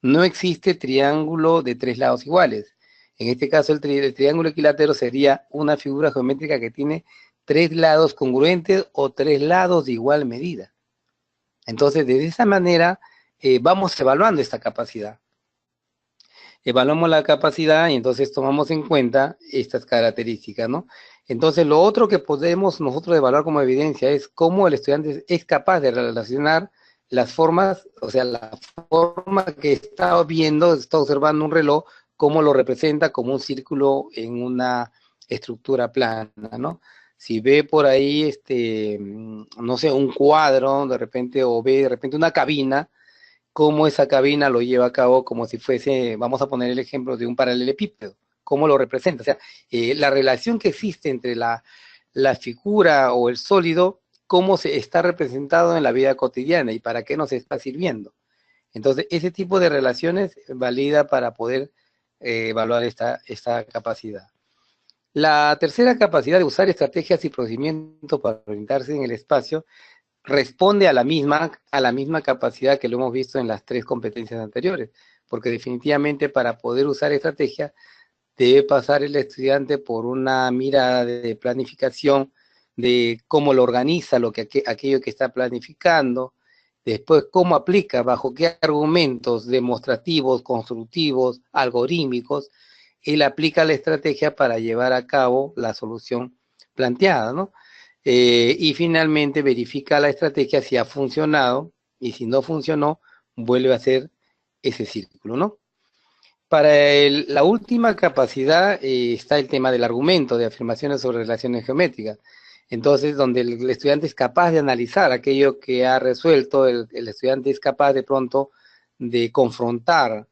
No existe triángulo de 3 lados iguales. En este caso, el triángulo equilátero sería una figura geométrica que tiene 3 lados congruentes o 3 lados de igual medida. Entonces, de esa manera, vamos evaluando esta capacidad. Evaluamos la capacidad y entonces tomamos en cuenta estas características, ¿no? Entonces, lo otro que podemos nosotros evaluar como evidencia es cómo el estudiante es capaz de relacionar las formas, o sea, la forma que está viendo, está observando un reloj, cómo lo representa como un círculo en una estructura plana, ¿no? Si ve por ahí, no sé, un cuadro de repente, o ve de repente una cabina, cómo esa cabina lo lleva a cabo como si fuese, vamos a poner el ejemplo de un paralelepípedo, cómo lo representa. O sea, la relación que existe entre la figura o el sólido, cómo se está representado en la vida cotidiana y para qué nos está sirviendo. Entonces, ese tipo de relaciones valida para poder evaluar esta capacidad. La tercera capacidad de usar estrategias y procedimientos para orientarse en el espacio responde a la misma capacidad que lo hemos visto en las tres competencias anteriores, porque definitivamente para poder usar estrategia debe pasar el estudiante por una mirada de planificación, de cómo lo organiza aquello que está planificando, después cómo aplica, bajo qué argumentos demostrativos, constructivos, algorítmicos, él aplica la estrategia para llevar a cabo la solución planteada, ¿no? Y finalmente verifica la estrategia si ha funcionado, y si no funcionó, vuelve a hacer ese círculo, ¿no? Para la última capacidad está el tema del argumento, de afirmaciones sobre relaciones geométricas. Entonces, donde el estudiante es capaz de analizar aquello que ha resuelto, el estudiante es capaz de pronto de confrontar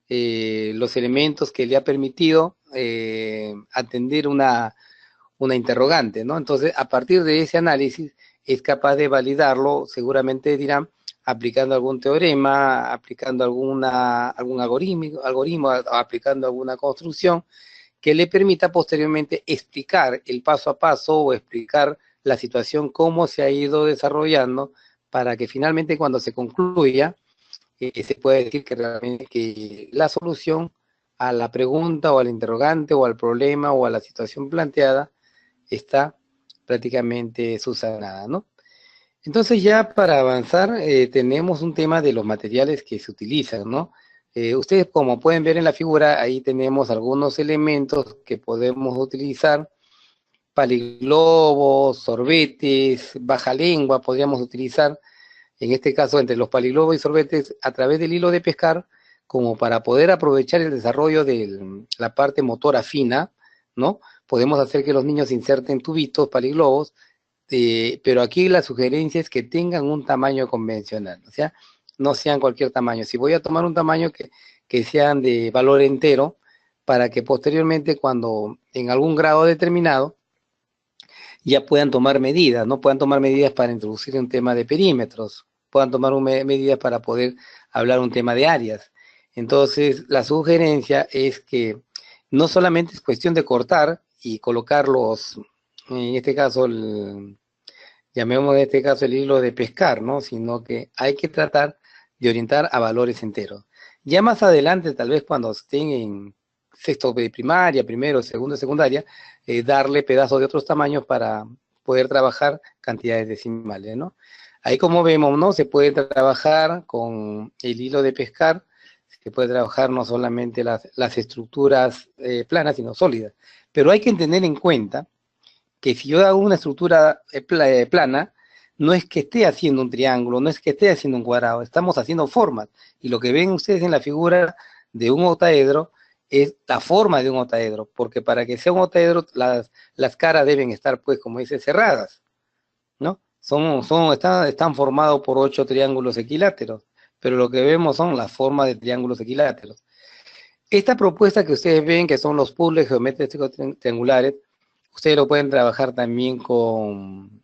los elementos que le ha permitido atender una interrogante, ¿no? Entonces, a partir de ese análisis, es capaz de validarlo, seguramente dirán, aplicando algún teorema, aplicando algún algoritmo, aplicando alguna construcción que le permita posteriormente explicar el paso a paso o explicar la situación, cómo se ha ido desarrollando, para que finalmente cuando se concluya, se puede decir que realmente que la solución a la pregunta o al interrogante o al problema o a la situación planteada está prácticamente subsanada, ¿no? Entonces ya para avanzar tenemos un tema de los materiales que se utilizan, ¿no? Ustedes como pueden ver en la figura, ahí tenemos algunos elementos que podemos utilizar, paliglobos, sorbetes, baja lengua, podríamos utilizar, en este caso entre los paliglobos y sorbetes, a través del hilo de pescar, como para poder aprovechar el desarrollo de la parte motora fina, ¿no? Podemos hacer que los niños inserten tubitos, paliglobos, pero aquí la sugerencia es que tengan un tamaño convencional, o sea, no sean cualquier tamaño. Si voy a tomar un tamaño que sean de valor entero, para que posteriormente cuando en algún grado determinado ya puedan tomar medidas, no puedan tomar medidas para introducir un tema de perímetros, puedan tomar medidas para poder hablar un tema de áreas. Entonces, la sugerencia es que no solamente es cuestión de cortar y colocarlos, en este caso, llamemos en este caso el hilo de pescar, ¿no? Sino que hay que tratar de orientar a valores enteros. Ya más adelante, tal vez cuando estén en sexto de primaria, primero, segundo de secundaria, darle pedazos de otros tamaños para poder trabajar cantidades decimales, ¿no? Ahí como vemos, ¿no? Se puede trabajar con el hilo de pescar, se puede trabajar no solamente las estructuras planas, sino sólidas. Pero hay que tener en cuenta que si yo hago una estructura plana, no es que esté haciendo un triángulo, no es que esté haciendo un cuadrado, estamos haciendo formas. Y lo que ven ustedes en la figura de un octaedro es la forma de un octaedro, porque para que sea un octaedro las caras deben estar, pues, como dice, cerradas, ¿no? Están formados por 8 triángulos equiláteros, pero lo que vemos son las formas de triángulos equiláteros. Esta propuesta que ustedes ven, que son los puzzles geométricos triangulares, ustedes lo pueden trabajar también con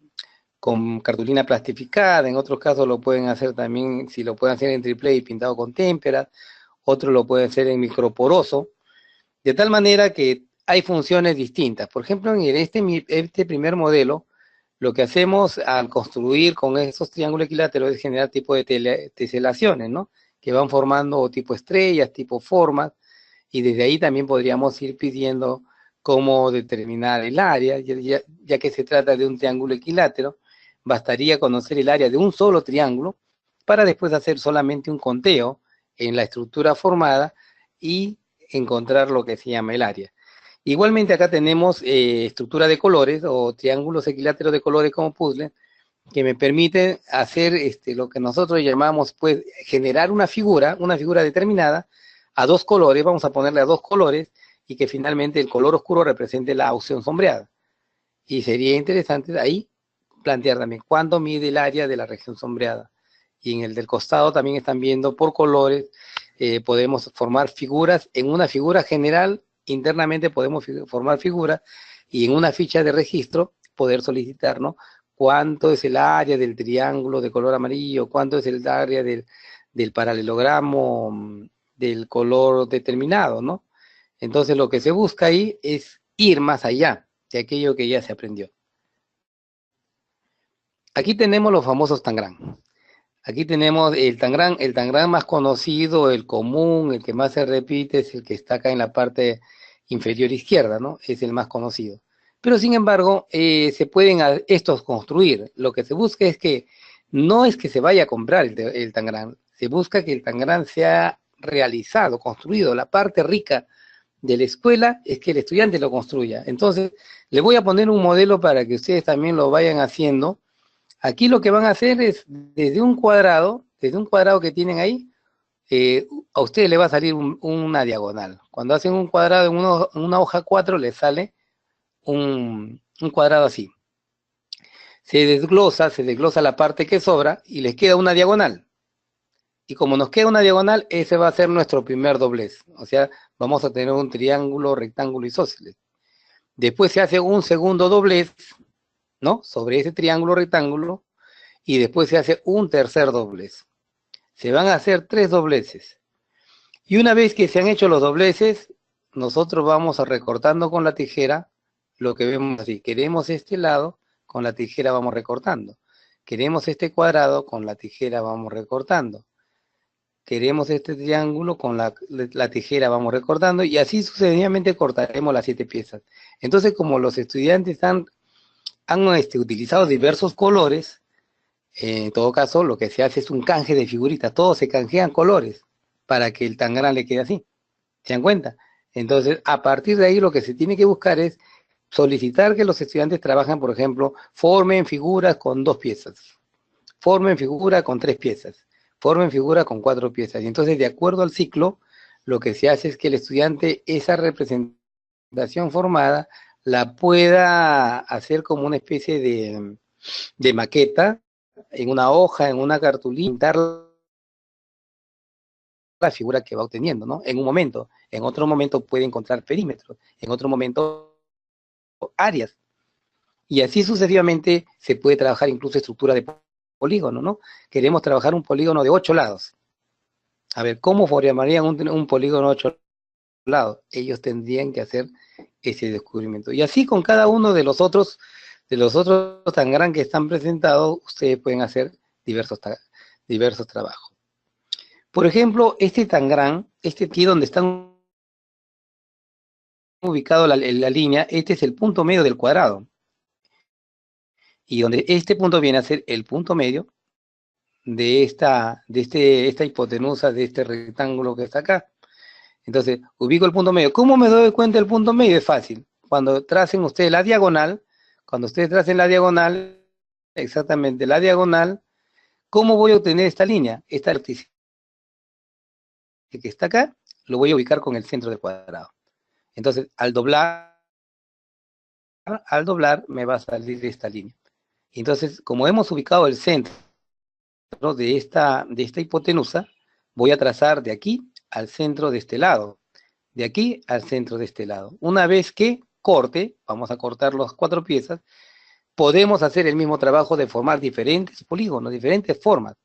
cartulina plastificada, en otros casos lo pueden hacer también, si lo pueden hacer en triple y pintado con témperas, otros lo pueden hacer en microporoso, de tal manera que hay funciones distintas. Por ejemplo, en este primer modelo, lo que hacemos al construir con esos triángulos equiláteros es generar tipo de teselaciones, ¿no? Que van formando tipo estrellas, tipo formas, y desde ahí también podríamos ir pidiendo cómo determinar el área, ya que se trata de un triángulo equilátero, bastaría conocer el área de un solo triángulo para después hacer solamente un conteo en la estructura formada y encontrar lo que se llama el área. Igualmente acá tenemos estructura de colores o triángulos equiláteros de colores como puzzle, que me permite hacer lo que nosotros llamamos, pues, generar una figura determinada a 2 colores, vamos a ponerle a 2 colores, y que finalmente el color oscuro represente la opción sombreada. Y sería interesante ahí plantear también cuánto mide el área de la región sombreada. Y en el del costado también están viendo por colores, podemos formar figuras en una figura general internamente podemos formar figuras y en una ficha de registro poder solicitar, ¿no? Cuánto es el área del triángulo de color amarillo, cuánto es el área del paralelogramo del color determinado, ¿no? Entonces lo que se busca ahí es ir más allá de aquello que ya se aprendió. Aquí tenemos los famosos tangram. Aquí tenemos el tangram más conocido, el común, el que más se repite, es el que está acá en la parte inferior izquierda, ¿no? Es el más conocido. Pero sin embargo, se pueden estos construir. Lo que se busca es que no es que se vaya a comprar el tangram, se busca que el tangram sea realizado, construido. La parte rica de la escuela es que el estudiante lo construya. Entonces, le voy a poner un modelo para que ustedes también lo vayan haciendo. Aquí lo que van a hacer es, desde un cuadrado que tienen ahí, a ustedes le va a salir una diagonal. Cuando hacen un cuadrado en una hoja 4, les sale un cuadrado así. Se desglosa la parte que sobra y les queda una diagonal. Y como nos queda una diagonal, ese va a ser nuestro primer doblez. O sea, vamos a tener un triángulo, rectángulo isósceles. Después se hace un segundo doblez, ¿no? Sobre ese triángulo, rectángulo, y después se hace un tercer doblez. Se van a hacer 3 dobleces. Y una vez que se han hecho los dobleces, nosotros vamos a recortando con la tijera lo que vemos así. Queremos este lado, con la tijera vamos recortando. Queremos este cuadrado, con la tijera vamos recortando. Queremos este triángulo, con la tijera vamos recortando, y así sucesivamente cortaremos las 7 piezas. Entonces, como los estudiantes han utilizado diversos colores, en todo caso, lo que se hace es un canje de figuritas. Todos se canjean colores para que el tangram le quede así. ¿Se dan cuenta? Entonces, a partir de ahí, lo que se tiene que buscar es solicitar que los estudiantes trabajen, por ejemplo, formen figuras con 2 piezas, formen figura con 3 piezas, formen figura con 4 piezas. Y entonces, de acuerdo al ciclo, lo que se hace es que el estudiante esa representación formada la pueda hacer como una especie de maqueta en una hoja, en una cartulina, pintar la figura que va obteniendo, ¿no? En un momento. En otro momento puede encontrar perímetros, en otro momento áreas. Y así sucesivamente se puede trabajar incluso estructura de polígono, ¿no? Queremos trabajar un polígono de 8 lados. A ver, ¿cómo formarían un polígono de 8 lados? Ellos tendrían que hacer ese descubrimiento. Y así con cada uno de los otros tangram que están presentados, ustedes pueden hacer diversos trabajos. Por ejemplo, este tangram, este aquí donde están ubicado la línea, este es el punto medio del cuadrado. Y donde este punto viene a ser el punto medio de esta hipotenusa, de este rectángulo que está acá. Entonces, ubico el punto medio. ¿Cómo me doy cuenta del punto medio? Es fácil. Cuando tracen ustedes la diagonal, exactamente la diagonal, ¿cómo voy a obtener esta línea? Esta vértice que está acá, lo voy a ubicar con el centro del cuadrado. Entonces, al doblar me va a salir esta línea. Entonces, como hemos ubicado el centro de esta hipotenusa, voy a trazar de aquí al centro de este lado, de aquí al centro de este lado. Una vez que corte, vamos a cortar las 4 piezas, podemos hacer el mismo trabajo de formar diferentes polígonos, diferentes formas.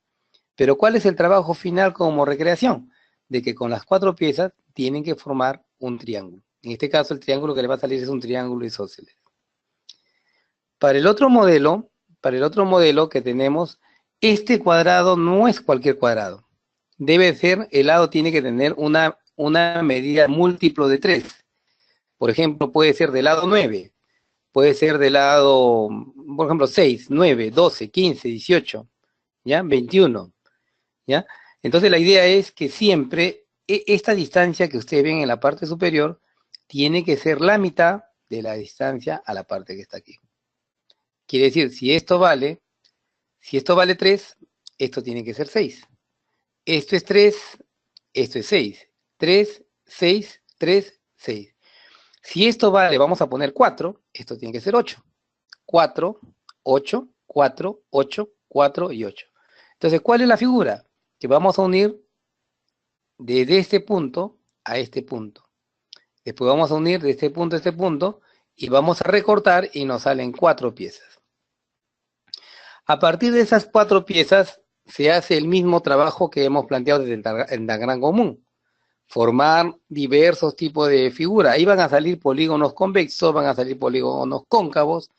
Pero ¿cuál es el trabajo final como recreación? De que con las 4 piezas tienen que formar un triángulo. En este caso, el triángulo que le va a salir es un triángulo isósceles. Para el otro modelo que tenemos, este cuadrado no es cualquier cuadrado. Debe ser, el lado tiene que tener una medida múltiplo de 3. Por ejemplo, puede ser del lado 9, puede ser del lado, por ejemplo, 6, 9, 12, 15, 18, ¿ya? 21, ¿ya? Entonces la idea es que siempre esta distancia que ustedes ven en la parte superior tiene que ser la mitad de la distancia a la parte que está aquí. Quiere decir, si esto vale 3, esto tiene que ser 6. Esto es 3, esto es 6. 3, 6, 3, 6. Si esto vale, vamos a poner 4, esto tiene que ser 8. 4, 8, 4, 8, 4 y 8. Entonces, ¿cuál es la figura? Que vamos a unir desde este punto a este punto. Después vamos a unir de este punto a este punto y vamos a recortar y nos salen 4 piezas. A partir de esas 4 piezas se hace el mismo trabajo que hemos planteado desde el diagrama común. Formar diversos tipos de figuras. Ahí van a salir polígonos convexos, van a salir polígonos cóncavos.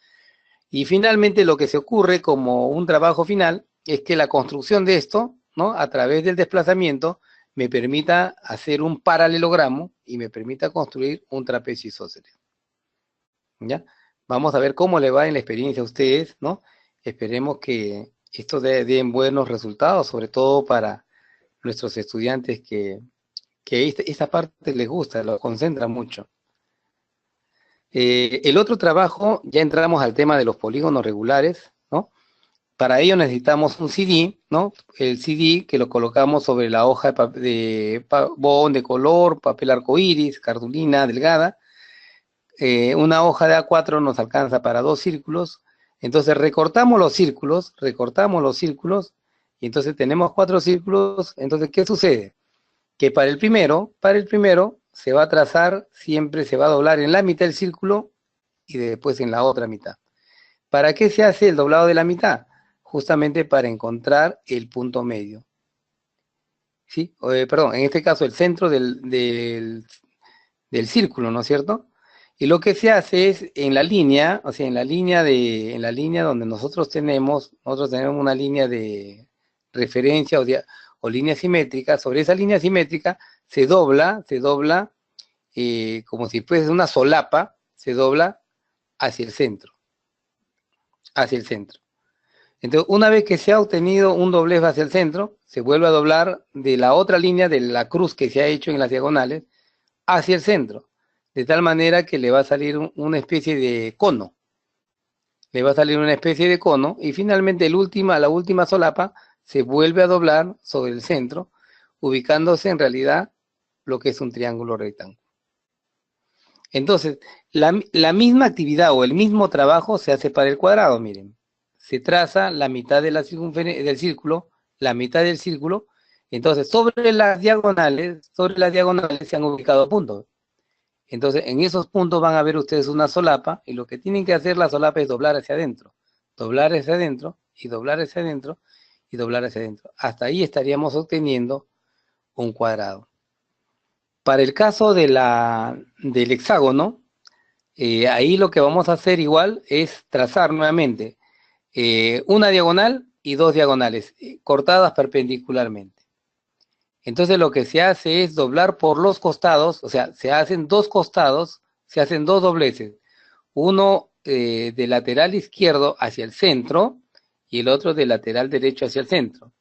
Y finalmente lo que se ocurre como un trabajo final es que la construcción de esto, ¿no?, a través del desplazamiento, me permita hacer un paralelogramo y me permita construir un trapecio isósceles. ¿Ya? Vamos a ver cómo le va en la experiencia a ustedes, ¿no? Esperemos que esto den buenos resultados, sobre todo para nuestros estudiantes que esta parte les gusta, lo concentra mucho. El otro trabajo, ya entramos al tema de los polígonos regulares, ¿no? Para ello necesitamos un CD, ¿no? El CD que lo colocamos sobre la hoja de bond de color, papel arcoíris, cartulina delgada. Una hoja de A4 nos alcanza para 2 círculos. Entonces recortamos los círculos, y entonces tenemos 4 círculos. Entonces, ¿qué sucede? Que para el primero se va a trazar, siempre se va a doblar en la mitad del círculo y después en la otra mitad. ¿Para qué se hace el doblado de la mitad? Justamente para encontrar el punto medio. ¿Sí? Perdón, en este caso el centro del círculo, ¿no es cierto? Y lo que se hace es en la línea, o sea, en la línea donde nosotros tenemos una línea de referencia o línea simétrica. Sobre esa línea simétrica se dobla como si fuese una solapa, se dobla hacia el centro. Entonces, una vez que se ha obtenido un doblez hacia el centro, se vuelve a doblar de la otra línea de la cruz que se ha hecho en las diagonales hacia el centro, de tal manera que le va a salir una especie de cono. Y finalmente la última solapa se vuelve a doblar sobre el centro, ubicándose en realidad lo que es un triángulo rectángulo. Entonces, la misma actividad o el mismo trabajo se hace para el cuadrado, miren. Se traza la mitad de del círculo, entonces sobre las diagonales se han ubicado puntos. Entonces, en esos puntos van a ver ustedes una solapa, y lo que tienen que hacer la solapa es doblar hacia adentro, y doblar hacia adentro, y doblar hacia adentro. Hasta ahí estaríamos obteniendo un cuadrado. Para el caso del hexágono, ahí lo que vamos a hacer igual es trazar nuevamente una diagonal y 2 diagonales, cortadas perpendicularmente. Entonces lo que se hace es doblar por los costados, o sea, se hacen 2 costados, se hacen 2 dobleces, uno de lateral izquierdo hacia el centro y el otro de lateral derecho hacia el centro.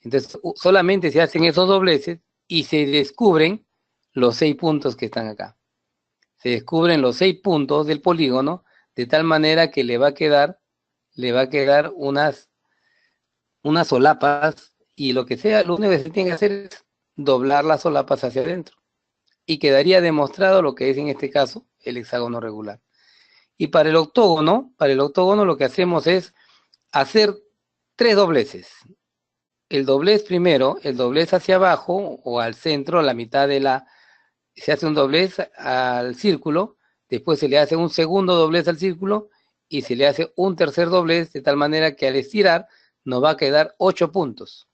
Entonces solamente se hacen esos dobleces y se descubren los 6 puntos que están acá. Se descubren los 6 puntos del polígono, de tal manera que le va a quedar unas solapas, y lo único que se tiene que hacer es doblar las solapas hacia adentro. Y quedaría demostrado lo que es en este caso el hexágono regular. Y para el octógono lo que hacemos es hacer 3 dobleces. El doblez primero, el doblez hacia abajo o al centro, a la mitad se hace un doblez al círculo, después se le hace un segundo doblez al círculo y se le hace un tercer doblez, de tal manera que al estirar nos va a quedar 8 puntos.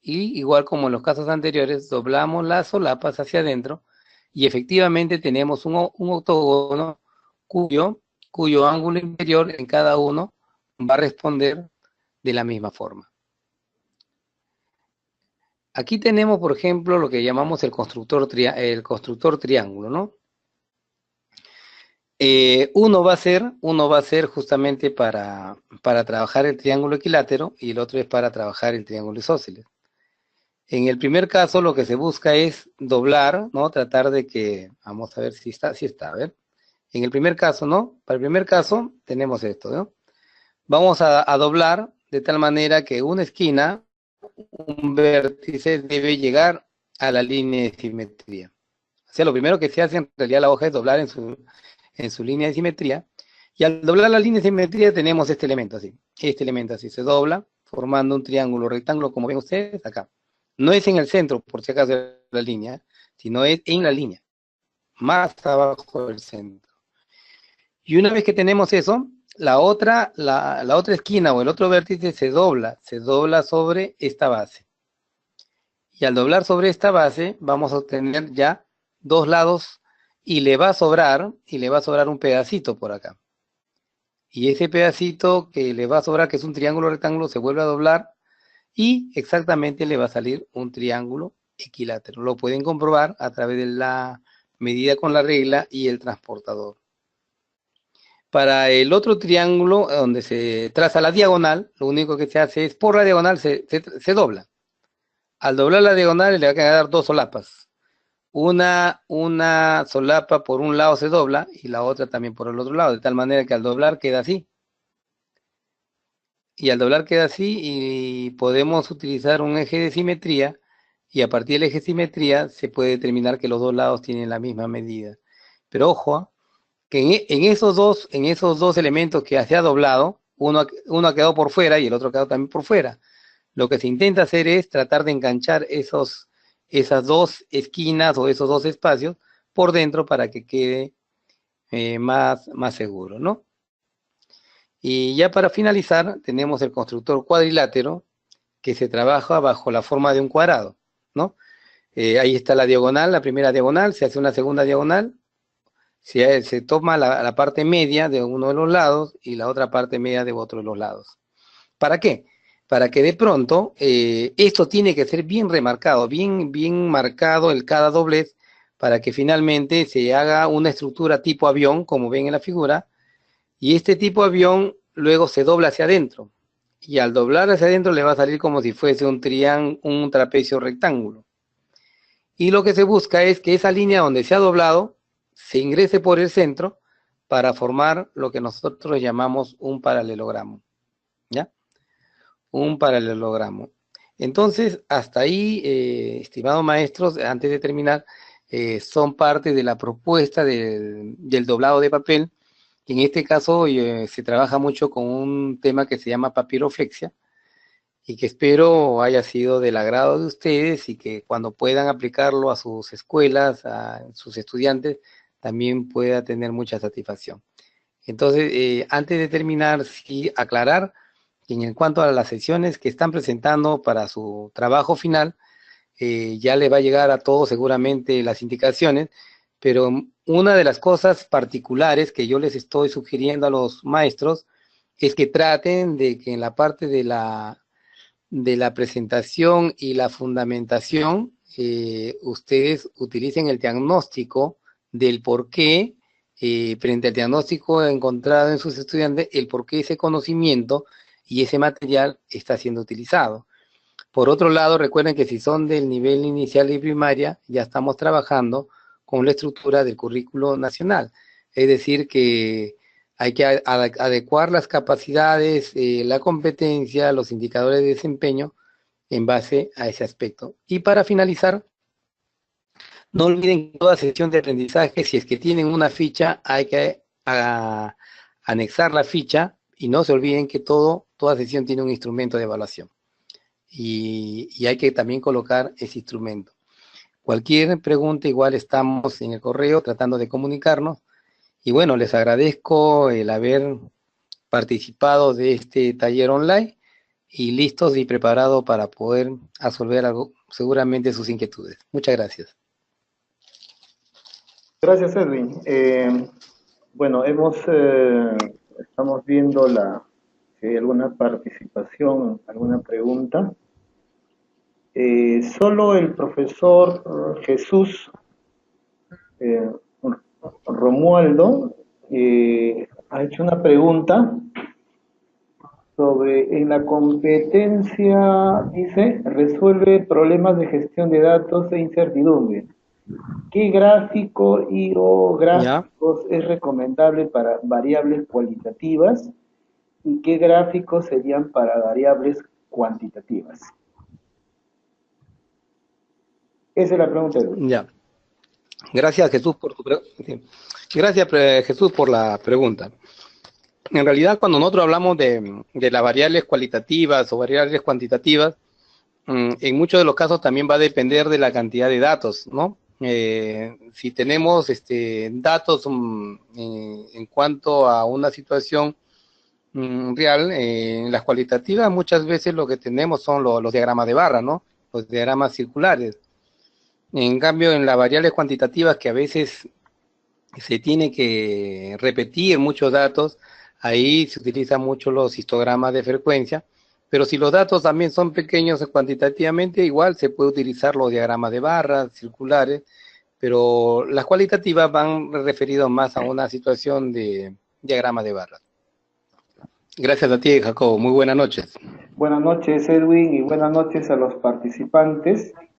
Y igual como en los casos anteriores, doblamos las solapas hacia adentro y efectivamente tenemos un octógono cuyo ángulo inferior en cada uno va a responder de la misma forma. Aquí tenemos, por ejemplo, lo que llamamos el constructor triángulo, ¿no? Uno va a ser justamente para trabajar el triángulo equilátero y el otro es para trabajar el triángulo isósceles. En el primer caso lo que se busca es doblar, ¿no? Tratar de que, vamos a ver si está, a ver. En el primer caso, ¿no? Para el primer caso tenemos esto, ¿no? Vamos a doblar de tal manera que una esquina, un vértice debe llegar a la línea de simetría. O sea, lo primero que se hace en realidad la hoja es doblar en su línea de simetría, y al doblar la línea de simetría tenemos este elemento así se dobla, formando un triángulo rectángulo, como ven ustedes acá. No es en el centro, por si acaso, de la línea, sino es en la línea. más abajo del centro. Y una vez que tenemos eso, la otra esquina o el otro vértice se dobla sobre esta base. Y al doblar sobre esta base, vamos a obtener ya dos lados y le va a sobrar un pedacito por acá. Y ese pedacito que le va a sobrar, que es un triángulo rectángulo, se vuelve a doblar y exactamente le va a salir un triángulo equilátero. Lo pueden comprobar a través de la medida con la regla y el transportador. Para el otro triángulo, donde se traza la diagonal, lo único que se hace es, por la diagonal se dobla. Al doblar la diagonal le va a quedar dos solapas. Una solapa por un lado se dobla y la otra también por el otro lado, de tal manera que al doblar queda así. Y al doblar queda así y podemos utilizar un eje de simetría y a partir del eje de simetría se puede determinar que los dos lados tienen la misma medida. Pero ojo, que en esos dos elementos que se ha doblado, uno ha quedado por fuera y el otro ha quedado también por fuera. Lo que se intenta hacer es tratar de enganchar esas dos esquinas o esos dos espacios por dentro para que quede más seguro, ¿no? Y ya para finalizar, tenemos el constructor cuadrilátero que se trabaja bajo la forma de un cuadrado, ¿no? Ahí está la diagonal, la primera diagonal, se hace una segunda diagonal, se toma la parte media de uno de los lados y la otra parte media de otro de los lados. ¿Para qué? Para que de pronto esto tiene que ser bien remarcado, bien marcado el cada doblez, para que finalmente se haga una estructura tipo avión, como ven en la figura, y este tipo de avión luego se dobla hacia adentro. Y al doblar hacia adentro le va a salir como si fuese un trapecio rectángulo. Y lo que se busca es que esa línea donde se ha doblado se ingrese por el centro para formar lo que nosotros llamamos un paralelogramo. ¿Ya? Un paralelogramo. Entonces, hasta ahí, estimados maestros, antes de terminar, son parte de la propuesta del doblado de papel. En este caso se trabaja mucho con un tema que se llama papiroflexia y que espero haya sido del agrado de ustedes y que cuando puedan aplicarlo a sus escuelas, a sus estudiantes, también pueda tener mucha satisfacción. Entonces, antes de terminar, sí aclarar que en cuanto a las secciones que están presentando para su trabajo final, ya le va a llegar a todos seguramente las indicaciones, pero una de las cosas particulares que yo les estoy sugiriendo a los maestros es que traten de que en la parte de la presentación y la fundamentación, ustedes utilicen el diagnóstico del por qué, frente al diagnóstico encontrado en sus estudiantes, el por qué ese conocimiento y ese material está siendo utilizado. Por otro lado, recuerden que si son del nivel inicial y primaria, ya estamos trabajando con la estructura del currículo nacional. Es decir, que hay que adecuar las capacidades, la competencia, los indicadores de desempeño en base a ese aspecto. Y para finalizar, no olviden que toda sesión de aprendizaje, si es que tienen una ficha, hay que anexar la ficha y no se olviden que toda sesión tiene un instrumento de evaluación. Y hay que también colocar ese instrumento. Cualquier pregunta, igual estamos en el correo tratando de comunicarnos. Y bueno, les agradezco el haber participado de este taller online y listos y preparados para poder resolver seguramente sus inquietudes. Muchas gracias. Gracias, Edwin. Bueno, estamos viendo si hay alguna participación, alguna pregunta. Solo el profesor Jesús Romualdo ha hecho una pregunta sobre, en la competencia, dice, resuelve problemas de gestión de datos e incertidumbre. ¿Qué gráfico o gráficos es recomendable para variables cualitativas y qué gráficos serían para variables cuantitativas? Esa es la pregunta. Ya. Gracias, Jesús, Gracias, Jesús, por la pregunta. En realidad, cuando nosotros hablamos de las variables cualitativas o variables cuantitativas, en muchos de los casos también va a depender de la cantidad de datos, ¿no? Si tenemos datos en cuanto a una situación real, en las cualitativas muchas veces lo que tenemos son los diagramas de barra, ¿no? Los diagramas circulares. En cambio, en las variables cuantitativas que a veces se tiene que repetir muchos datos, ahí se utilizan mucho los histogramas de frecuencia, pero si los datos también son pequeños cuantitativamente, igual se puede utilizar los diagramas de barras circulares, pero las cualitativas van referidos más a una situación de diagrama de barras. Gracias a ti, Jacobo. Muy buenas noches. Buenas noches, Edwin, y buenas noches a los participantes.